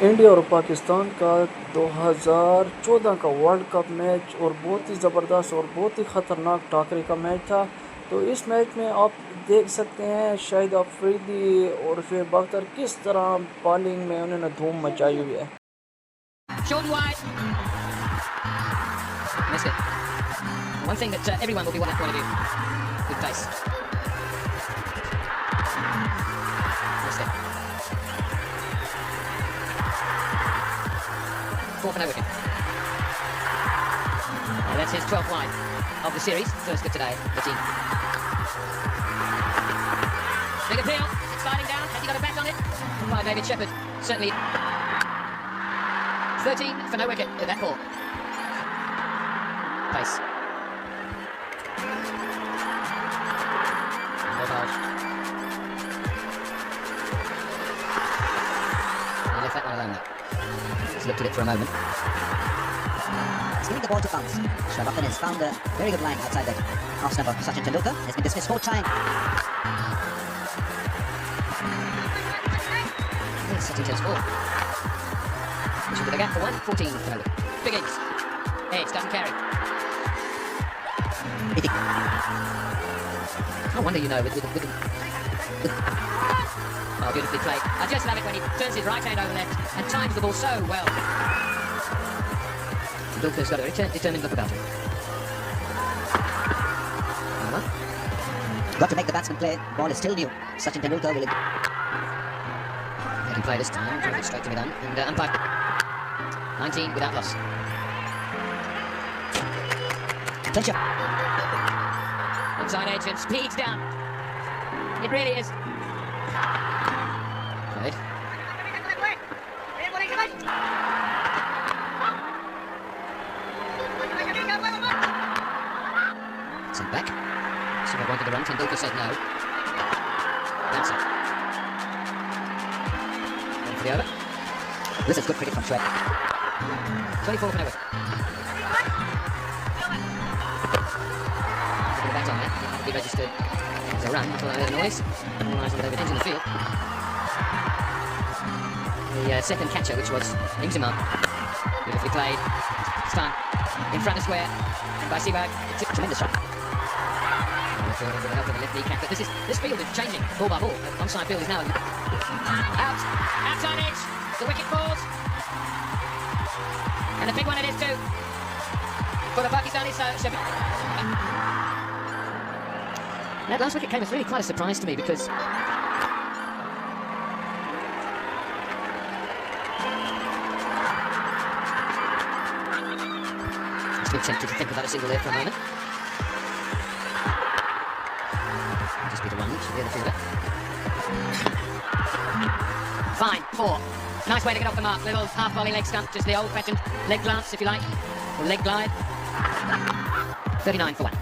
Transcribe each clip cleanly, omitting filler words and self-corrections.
India और पाकिस्तान का 2014 का वर्ल्ड कप मैच और बहुत ही ज़बरदस्त और बहुत ही ख़तरनाक टाकरे का मैच था। तो इस मैच में आप देख सकते हैं शायद अफरीदी और फिर अख्तर किस तरह बॉलिंग में उन्होंने धूम मचाई हुई है। Short and wide. Missed it. One thing that everyone will be wanting to do. Good pace. Missed it. 4 for no wicket. And that's his 12th wide of the series. First good today, the team. Big appeal. It's sliding down. Has he got a bat on it? By David Shepherd. Certainly. 13 for no wicket with that ball. Pace. No bowls. He left that one alone though. Just looked at it for a moment. He's giving the ball to bounce. Sharafin has found a very good line outside that off stump of Sachin Tendulkar. Has been dismissed 4 times. Yes, Sachin takes 4. Pushing to the gap for 1, 14 for no wicket. Big innings. Edge doesn't carry. No wonder you know with oh, beautifully played. I just love it when he turns his right hand over left and times the ball so well. Tendulkar's got a very determined look about him. Got to make the batsman play. Ball is still new. Sachin Tendulkar will. They can play this time. Drove it straight to mid-on. And umpire 19 without loss. Clincher. Inside edge and speeds down. It really is. Played. Sent back. Summer wanted to run. Tendulkar said no. That's it. One for the over. This is good cricket from Shwet. 24 for no wicket. Put a bat on that. It'll be registered as a run until I heard a noise. All eyes on David Hinge in the field. The second catcher, which was Imran, beautifully played. This time in front of square. And by Seaberg, it's a tremendous shot. With the help of the left kneecap, but this field is changing ball by ball. Onside field is now outside edge. The wicket falls. And a big one it is too for the Pakistanis. That last wicket came as really quite a surprise to me because I'm still tempted to think about a single there for a moment. Just be the one, should be the fielder. Fine, 4. Nice way to get off the mark. Little half volley leg stump, just the old fashioned leg glance, if you like, or leg glide. 39 for 1.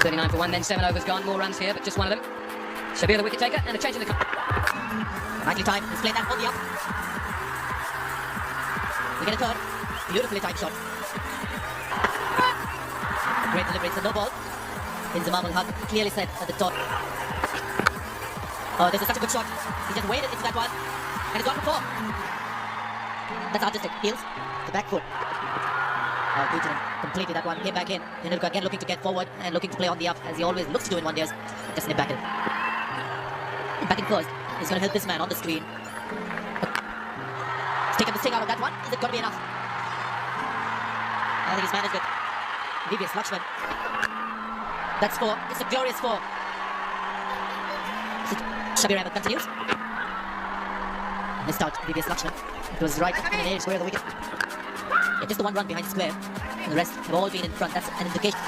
39 for 1, then 7 overs gone. More runs here, but just one of them. Shabir the wicket taker, and a change in the Rightly timed. He's played that on the up. We get a third. Beautifully timed shot. Great delivery. It's a no ball. Inzamam al-Haq clearly said at the top. Oh, this is such a good shot. He just waded into that one. And it's gone for 4. That's artistic. Heels. The back foot. Putin completed that one. Came back in. Tendulkar again looking to get forward and looking to play on the up as he always looks to do in one days. Just snip back in. Back in first. He's going to help this man on the screen. He's taken the sting out of that one. Is it going to be enough? I think he's managed it. Devious Lakshman. That's 4. It's a glorious 4. Shabir Ahmed continues. Missed out, previous Lakshman. It was right in the near square of the wicket. Yeah, just the one run behind the square. And the rest have all been in front. That's an indication.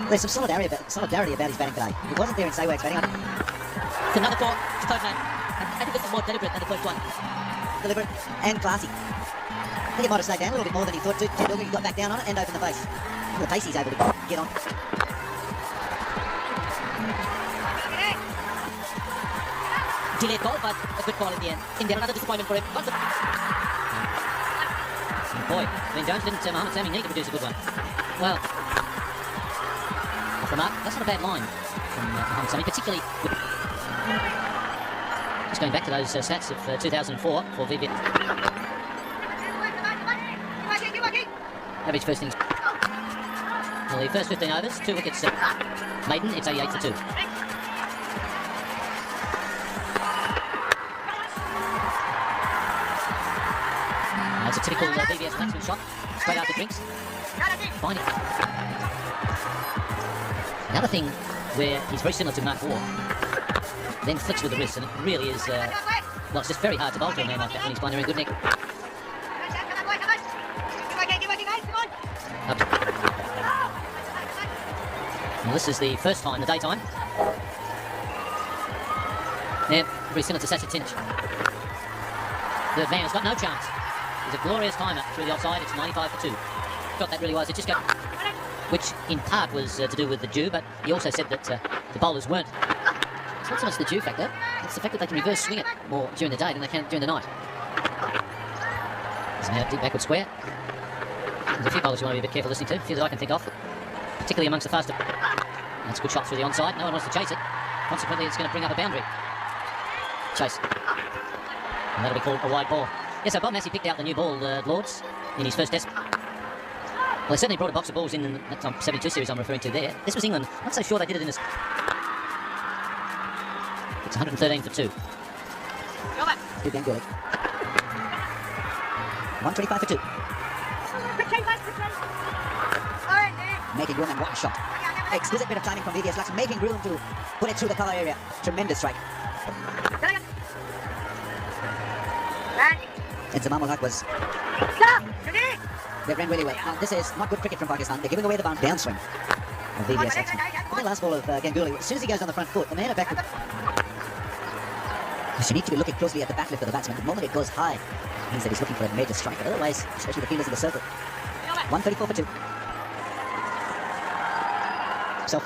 There's some solidarity about his batting today. He wasn't there in Saiwag's batting. It's another 4. It's third man. I think this is more deliberate than the first one. Deliberate and classy. I think it might have slowed down a little bit more than he thought to. Tendulkar got back down on it and opened the face. The pace he's able to get on. Delayed call, but a good call in the end. India, another disappointment for him. Boy, Wayne Jones didn't Mohamed Sami need to produce a good one. Well, off the mark, that's not a bad line from Mohamed Sami, particularly with Just going back to those stats of 2004 for VB. Average first innings. Well, the first 15 overs, 2 wickets. Maiden, it's 88 for 2. It's a typical BBS batsman shot, straight after drinks. Fine. Another thing where he's very similar to Mark Waugh, then flicks with the wrist, and it really is, well, it's just very hard to bowl to a man like that when he's playing a very good nick. Well, this is the first time in the daytime. Yeah, very similar to Sasha Tinch. The man has got no chance. He's a glorious timer through the offside. It's 95 for 2. Thought that really was. It just got, which in part was to do with the dew, but he also said that the bowlers weren't. It's not so much the dew factor. It's the fact that they can reverse swing it more during the day than they can during the night. There's now a deep backward square. There's a few bowlers you want to be a bit careful listening to. A few that I can think of, particularly amongst the faster. That's a good shot through the onside. No one wants to chase it. Consequently, it's going to bring up a boundary. Chase. And that'll be called a wide ball. Yeah, so Bob Massey picked out the new ball, Lords, in his first test. Well, they certainly brought a box of balls in that 72 series I'm referring to there. This was England. Not so sure they did it in this. It's 113 for 2. Good game, good. 125 for 2. Making room, and what a shot. Exquisite bit of timing from VVS Lux, making room to put it through the cover area. Tremendous strike. And Zamamulhaq was... They ran really well. Now, this is not good cricket from Pakistan. They're giving away the bounce downswing of VVS Lux. The last ball of Ganguly, as soon as he goes on the front foot, the man at back... You need to be looking closely at the back lift of the batsman. The moment it goes high, it means that he's looking for a major strike. But otherwise, especially the fielders in the circle. 134 for 2. So,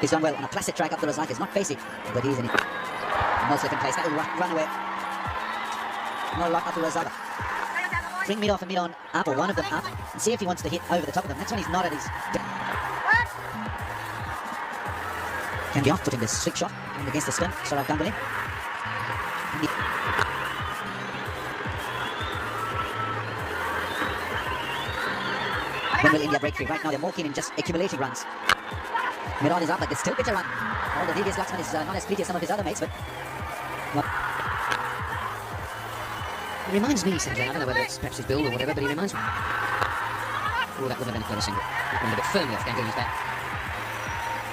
he's done well on a classic track up the Razak. It's not facing, but he's in it. No slip in place. That will run away. No luck up to Razak. Bring mid off and mid on up, or one of them up, and see if he wants to hit over the top of them. That's when he's not at his... Can be off putting this slick shot against the spin. Sorry, Ganguly. When will India break free? Right now they're more keen in just accumulating runs. Miran is up, but they still pitch a run. Oh, the VVS Luxman is not as pretty as some of his other mates, but... Well, it reminds me, Sanjay, I don't know whether it's perhaps his build or whatever, but he reminds me... Oh, that would have been a clever single. It went a bit firmly off Ganguly's bat.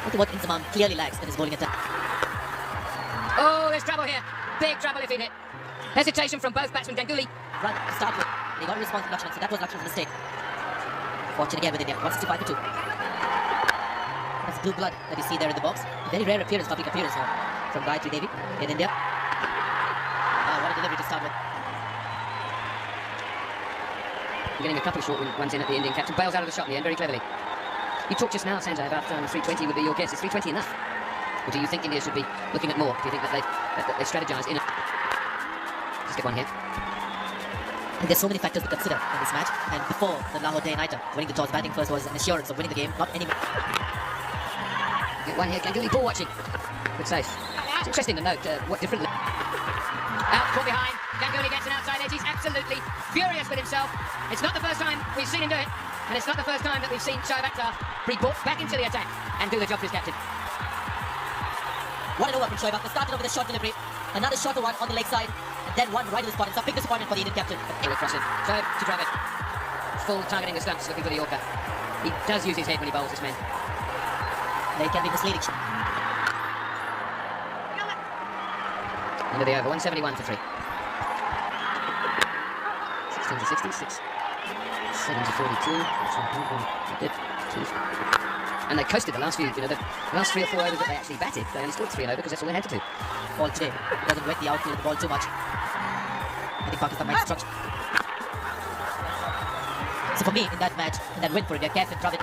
Look at what Inzamam clearly lacks in his bowling attack. Oh, there's trouble here. Big trouble if in it. Hesitation from both batsmen. Ganguly. Run to start with. They got a response from Lakshman, so that was Lakshman's mistake. Fortune again with India. 165 for 2. That's blue blood that you see there in the box. Very rare appearance, public appearance from Gayatri Devi in India. What a delivery to start with. We're getting a couple of short ones in at the Indian captain. Bails out of the shot in the end very cleverly. You talked just now, Sanjay, about 320 would be your guess. Is 320 enough? Or do you think India should be looking at more? Do you think that they've strategized in it? Just get one here. And there's so many factors to consider in this match. And before the Lahore day-nighter, winning the toss batting first was an assurance of winning the game, not any... Get one here, Ganguly ball watching. Good save. It's interesting to note what differently... Out, caught behind. Ganguly gets an outside edge. He's absolutely furious with himself. It's not the first time we've seen him do it. And it's not the first time that we've seen Shoaib Akhtar be brought back into the attack and do the job for his captain. What an over from Shoaib Akhtar. Started off with a short delivery. Another shorter one on the leg side. And then one right to the spot. It's a big disappointment for the Indian captain. He'll cross it. Shoaib to drive it. Full targeting the stumps, looking for the Yorker. He does use his head when he bowls, this man. They can be misleading. End of the over, 171 for 3. 16 to 66. 7 to 42. And they coasted the last few, the last 3 or 4 overs that they actually batted. They only scored 3 and over because that's all they had to do. Ball today doesn't wet the outfield of the ball too much. I think Pakistan might structure. So for me, in that match, in that win for India, Captain Dravid.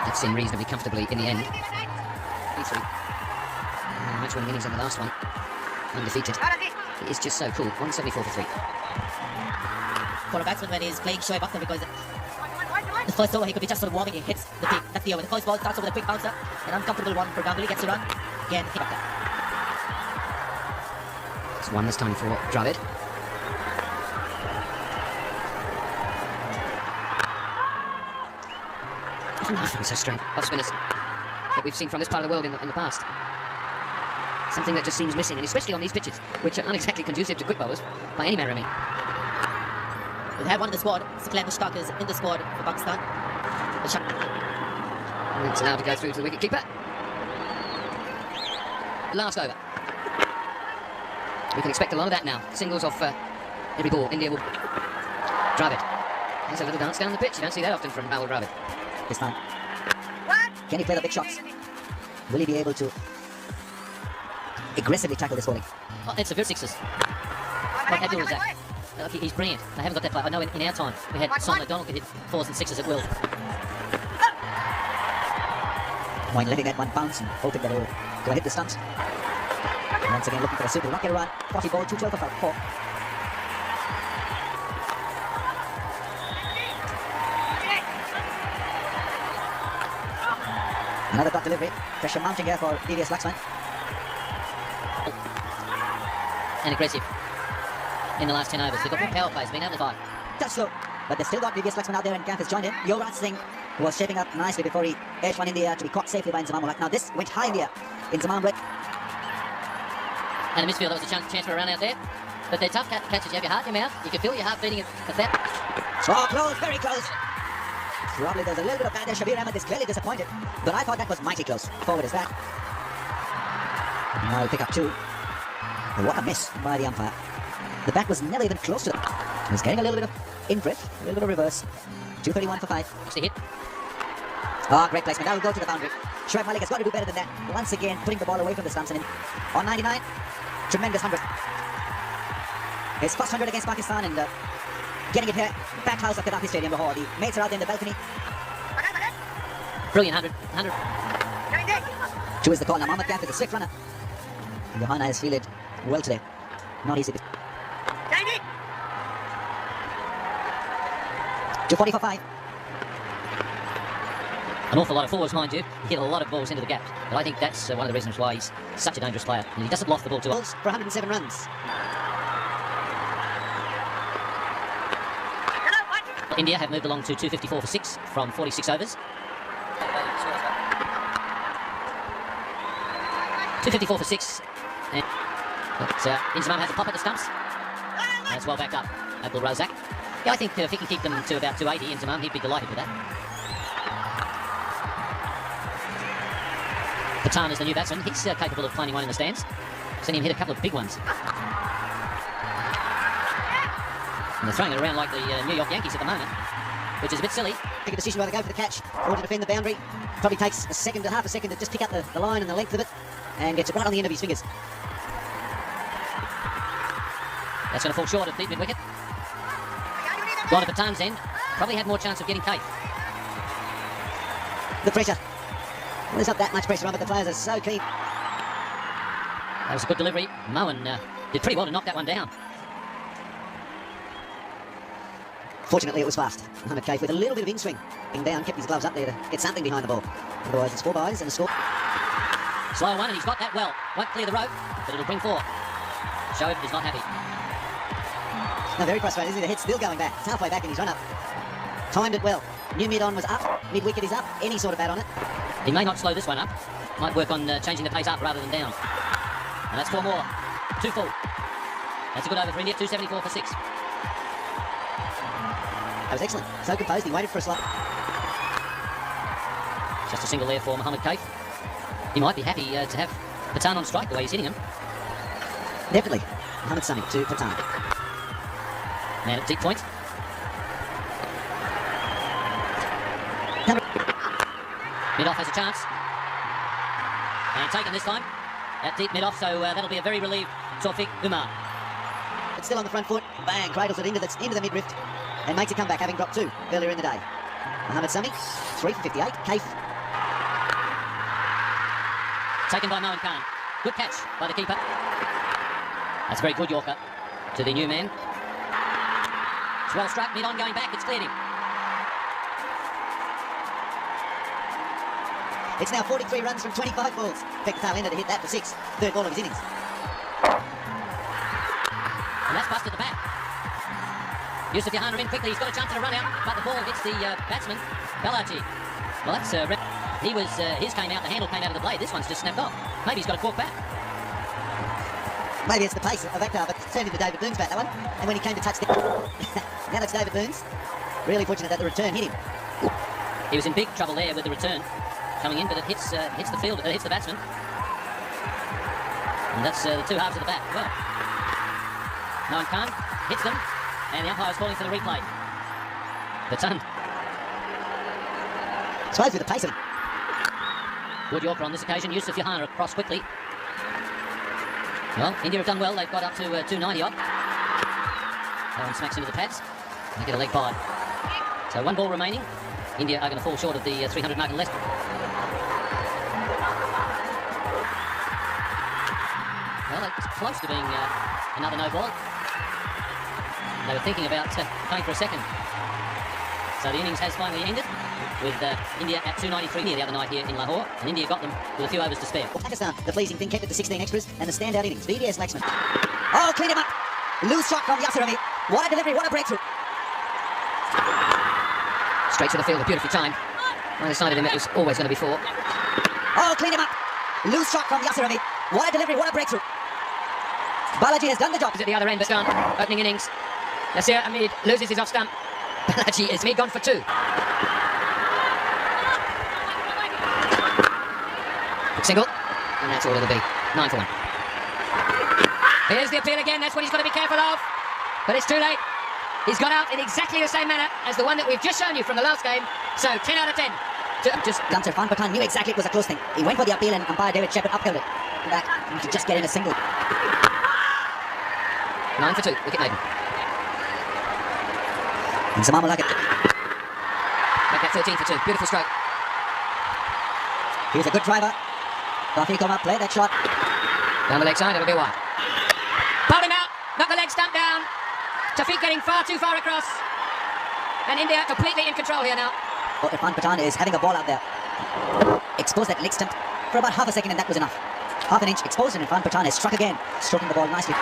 That's seen reasonably comfortably in the end. 3-3. Match-winning innings on the last one. Undefeated. It is just so cool. 174 for 3. For a batsman when he's playing Shoaib Akhtar, because the The first over, he could be just sort of warming, he hits the peak. That's the over. The first ball starts over the quick bouncer. An uncomfortable one for Ganguly, gets the run. Again, hit up there. It's one this time for Dravid. Nothing so strange. Off spinners that we've seen from this part of the world in the past. Something that just seems missing, and especially on these pitches, which are not exactly conducive to quick bowlers by any manner of means. We have one in the squad. Siklan Mushtaq is in the squad for Pakistan. And it's allowed to go through to the wicket keeper. Last over. We can expect a lot of that now. Singles off every ball. India will drive it. There's a little dance down the pitch. You don't see that often from Rahul Dravid. This time. Can he play the big shots? Will he be able to aggressively tackle this bowling? Oh, it's a good sixes. What Abdul is that? Okay, he's brilliant. They haven't got that player. I know in our time we had Son McDonald could hit fours and sixes at will. Moin letting that one bounce and hoping that it will go hit the stumps. Once again looking for a super rocket run. 40 ball, 212 for 4. Another dot delivery. Pressure mounting here for devious Laxman. And aggressive in the last 10 overs. They've got more power plays being amplified. Touch slow. But they've still got devious Laxman out there and Camp has joined in. Yuvraj Singh was shaping up nicely before he edged one in the air to be caught safely by Inzamam. Now this went high in the air. Inzamam and in midfield, there was a chance for a run out there. But they're tough catches. You have your heart in your mouth. You can feel your heart beating at that. So close, very close. Probably there's a little bit of bad there. Shabir Ahmed is clearly disappointed. But I thought that was mighty close. Forward is that. Now he'll pick up two. But what a miss by the umpire. The bat was never even close to them. He's getting a little bit of in-drift, a little bit of reverse. 231 for 5. What's the hit? Oh, great placement. That will go to the boundary. Shoaib Malik has got to do better than that. Once again, putting the ball away from the stumps and in. On 99, tremendous 100. His first 100 against Pakistan and getting it here. Packed house of Gaddafi Stadium, Lahore. The mates are out there in the balcony. Brilliant 100. 100. 2 is the call. Now Mohammad Kaf is a swift runner. And Johanna has fielded well today. Not easy. 240 for 5. An awful lot of fours, mind you. He hit a lot of balls into the gap. But I think that's one of the reasons why he's such a dangerous player. And he doesn't loft the ball too often. For 107 runs. India have moved along to 254 for 6 from 46 overs. 254 for 6. And Inzamam has a pop at the stumps. That's well backed up. Abdul Razak. Yeah, I think if he can keep them to about 280, Inzamam, he'd be delighted with that. Patan is the new batsman. He's capable of finding one in the stands. Seen him hit a couple of big ones. And they're throwing it around like the New York Yankees at the moment, which is a bit silly. Pick a decision whether to go for the catch or to defend the boundary. Probably takes a second to half a second to just pick up the line and the length of it and gets it right on the end of his fingers. That's going to fall short of deep mid-wicket. Gone to Patan's end. Probably had more chance of getting Kate. The pressure. Well, there's not that much pressure on, but the players are so keen. That was a good delivery. Mohan did pretty well to knock that one down. Fortunately, it was fast. Mohammad Kaif with a little bit of in-swing. Being down, kept his gloves up there to get something behind the ball. Otherwise, it's 4 byes and a score. Slow one, and he's got that well. Won't clear the rope, but it'll bring 4. Shoaib is not happy. No, very frustrating, isn't he? The head's still going back. It's halfway back in his run-up. Timed it well. New mid-on was up. Mid-wicket is up. Any sort of bat on it. He may not slow this one up. Might work on changing the pace up rather than down. And that's 4 more. 2 full. That's a good over for India. 274 for 6. That was excellent. So composed. He waited for a slot. Just a single there for Mohammad Kaif. He might be happy to have Patan on strike the way he's hitting him. Definitely. Mohammad Sami to Patan. Man at deep point. Mid-off has a chance. And taken this time. At deep mid-off, so that'll be a very relieved Tawfiq Umar. It's still on the front foot. Bang, cradles it into the mid-rift. And makes it come back, having dropped 2 earlier in the day. Mohammad Sami, 3 for 58. Kaif. Taken by Mohan Khan. Good catch by the keeper. That's a very good Yorker to the new man. It's well struck, mid-on going back, it's cleared him. It's now 43 runs from 25 balls. In fact, the tail ender to hit that for 6. Third ball of his innings. And that's busted the bat. Yusuf Yohana in quickly. He's got a chance to run out, but the ball hits the batsman, Balaji. Well, that's his came out. The handle came out of the blade. This one's just snapped off. Maybe he's got a cork bat. Maybe it's the pace of Akhtar, but certainly the David Boone's bat, that one. And when he came to touch the... now that's David Boone's. Really fortunate that the return hit him. He was in big trouble there with the return coming in, but it hits the field, hits the batsman. And that's the two halves of the bat. Well, Noam Khan hits them, and the umpire's calling for the replay. Batan. Suppose with the pace of it. Good Yorker on this occasion. Yusuf Yohana across quickly. Well, India have done well. They've got up to 290 odd. That one smacks into the pads. They get a leg by. So one ball remaining. India are going to fall short of the 300 mark and less. Well, it's close to being another no ball. They were thinking about going for a second. So the innings has finally ended with India at 293 near the other night here in Lahore, and India got them with a few overs to spare. Pakistan, the pleasing thing, kept it to 16 extras, and the standout innings. VVS Laxman. Oh, cleaned him up. Loose shot from Yasir Ali. What a delivery, what a breakthrough. Straight to the field, beautifully timed. I decided him it was always going to be 4. Oh, cleaned him up. Loose shot from Yasir Ali. What a delivery, what a breakthrough. Balaji has done the job. At the other end, Bastan, opening innings. Nasir Hamid loses his off stump. Balaji is gone for 2. Single, and that's all it'll be. 9 for 1. Here's the appeal again. That's what he's got to be careful of. But it's too late. He's got out in exactly the same manner as the one that we've just shown you from the last game. So 10 out of 10. Just Gunter Irfan Pathan knew exactly it was a close thing. He went for the appeal and umpire David Shepherd upheld it. That he could just get in a single. 9 for 2. Wicket maiden. And Zaman will like it. Back at 13 for 2. Beautiful stroke. Here's a good driver. Rafi come up, play that shot. Down the leg side, it'll be wide. Pulled him out, knocked the leg stump down. Tafiq getting far too far across. And India completely in control here now. Oh, Irfan Pathan is having a ball out there. Exposed that leg stump for about half a second, and that was enough. Half an inch exposed, and Irfan Pathan has struck again, stroking the ball nicely.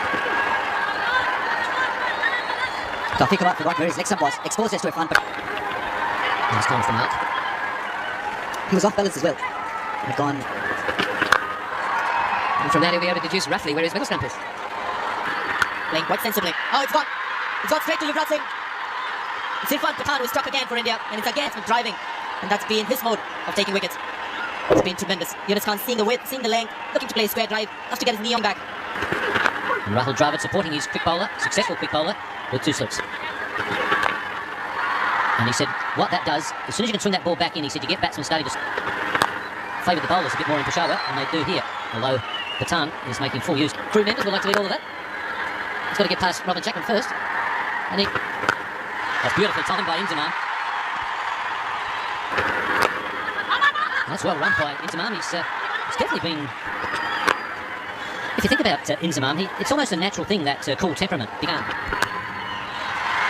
Tafiq come up, forgot where his leg stump was. Exposed this to Irfan Pathan. He's gone from out. He was off balance as well. He'd gone. And from that he'll be able to deduce roughly where his middle stump is. Playing quite sensibly. Oh, it's gone. It's gone straight to Yuvraj Singh. It's Irfan Pathan who struck again for India, and it's again driving, and that's been his mode of taking wickets. It's been tremendous. Yunus Khan seeing the width, seeing the length, looking to play a square drive, has to get his knee on back. And Rahul Dravid supporting his quick bowler, successful quick bowler, with 2 slips. And he said, what that does, as soon as you can swing that ball back in, he said, you get batsmen starting to favour the bowlers a bit more in Peshawar, and they do here. Although Pathan is making full use. Crew members would like to lead all of that. He's got to get past Robin Jackman first. And he... That's beautifully timed by Inzamam. That's well run by Inzamam. He's definitely been... If you think about Inzamam, it's almost a natural thing, that cool temperament. Began.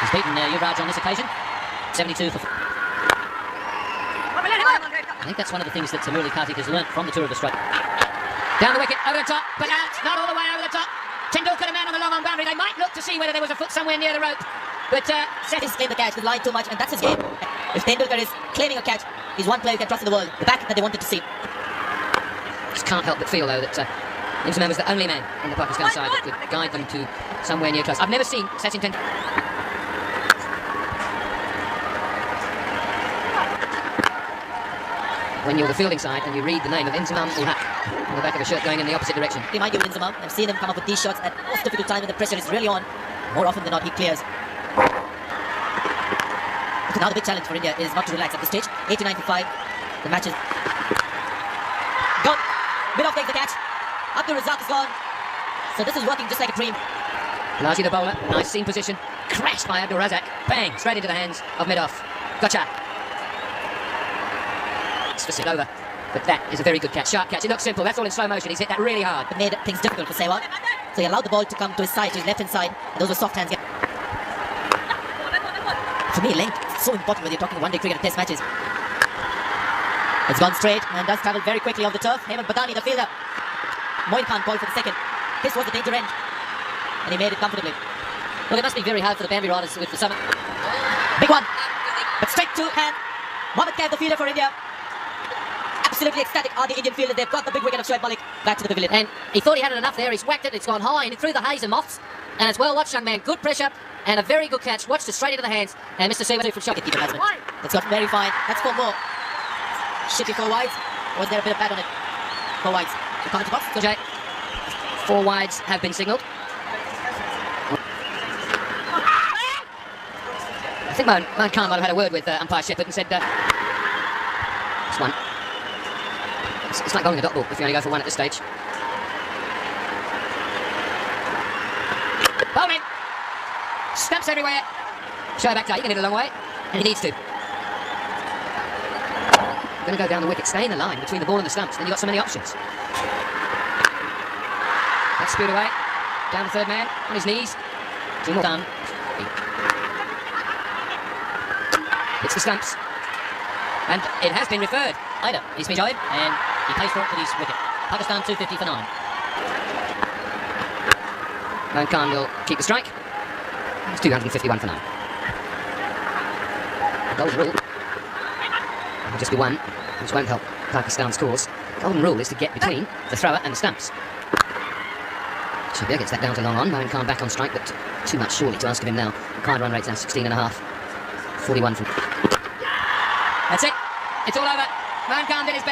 He's beaten Yuvraj on this occasion. 72 for... I think that's one of the things that Murali Kartik has learnt from the Tour of Australia. Down the wicket, over the top, but out, not all the way over the top. Tendulkar, the man on the long on boundary. They might look to see whether there was a foot somewhere near the rope. But Seth has claimed the catch, the line too much, and that's his game. If Tendulkar is claiming a catch, he's one player who can trust in the world. The back that they wanted to see. Just can't help but feel, though, that Inzamam was the only man in the Pakistan side that could guide them to somewhere near close. I've never seen Sachin Tendulkar. When you're the fielding side and you read the name of Inzamam ul Haq on the back of a shirt going in the opposite direction. He might do Inzamam. I've seen him come up with these shots at most difficult time when the pressure is really on. More often than not, he clears. So now the big challenge for India is not to relax at this stage. 89 for 5. The match is gone. Mid-off takes the catch. Abdul Razak is gone. So this is working just like a dream. Largely the bowler. Nice seam position. Crashed by Abdul Razak. Bang! Straight into the hands of mid-off. Gotcha. It's for sit over. But that is a very good catch. Sharp catch. It looks simple. That's all in slow motion. He's hit that really hard. It made things difficult for Sehwag. So he allowed the ball to come to his side, to his left-hand side. And those were soft hands. For me, length is so important when you're talking one-day cricket and test matches. It's gone straight and does travel very quickly off the turf. Hemant Badani, the fielder. Moin Khan called for the second. This was the danger end. And he made it comfortably. Well, it must be very hard for the Bambi Riders with the summer. Big one. But straight to hand. Mohammad Kaif, the fielder for India. Absolutely ecstatic are the Indian fielders. They've got the big wicket of Shoaib Malik back to the pavilion. And he thought he had it enough there. He's whacked it. It's gone high and through the haze and moths. And it's well watched, young man. Good pressure and a very good catch. Watched it straight into the hands. And Mr. Seaman from shot. Keeper batsman. It's got very fine. That's 4 more. Shitty 4 wides. Was there a bit of bad on it? 4 wides. The commentary box. Jay, 4 wides have been signalled. I think Mohan Khan might have had a word with umpire Shepherd and said, it's one. It's like bowling a dot ball if you only go for one at this stage. Bowling! Stumps everywhere. Shoaib Akhtar, he can hit a long way, and he needs to. Going to go down the wicket, stay in the line between the ball and the stumps, then you've got so many options. That's screwed away. Down the third man, on his knees. 2 more down. It's the stumps. And it has been referred. Ida, he's been Shoaib, and he plays for it with his wicket. Pakistan 250 for 9. Mohan Khan will keep the strike. It's 251 for 9. Golden rule. It'll just be one, which won't help Pakistan's cause. Golden rule is to get between the thrower and the stumps. Shabir gets that down to long on. Mohan Khan back on strike, but too much surely to ask of him now. The current run rate's now 16.5. 41 from... That's it. It's all over. Mohan Khan did his best.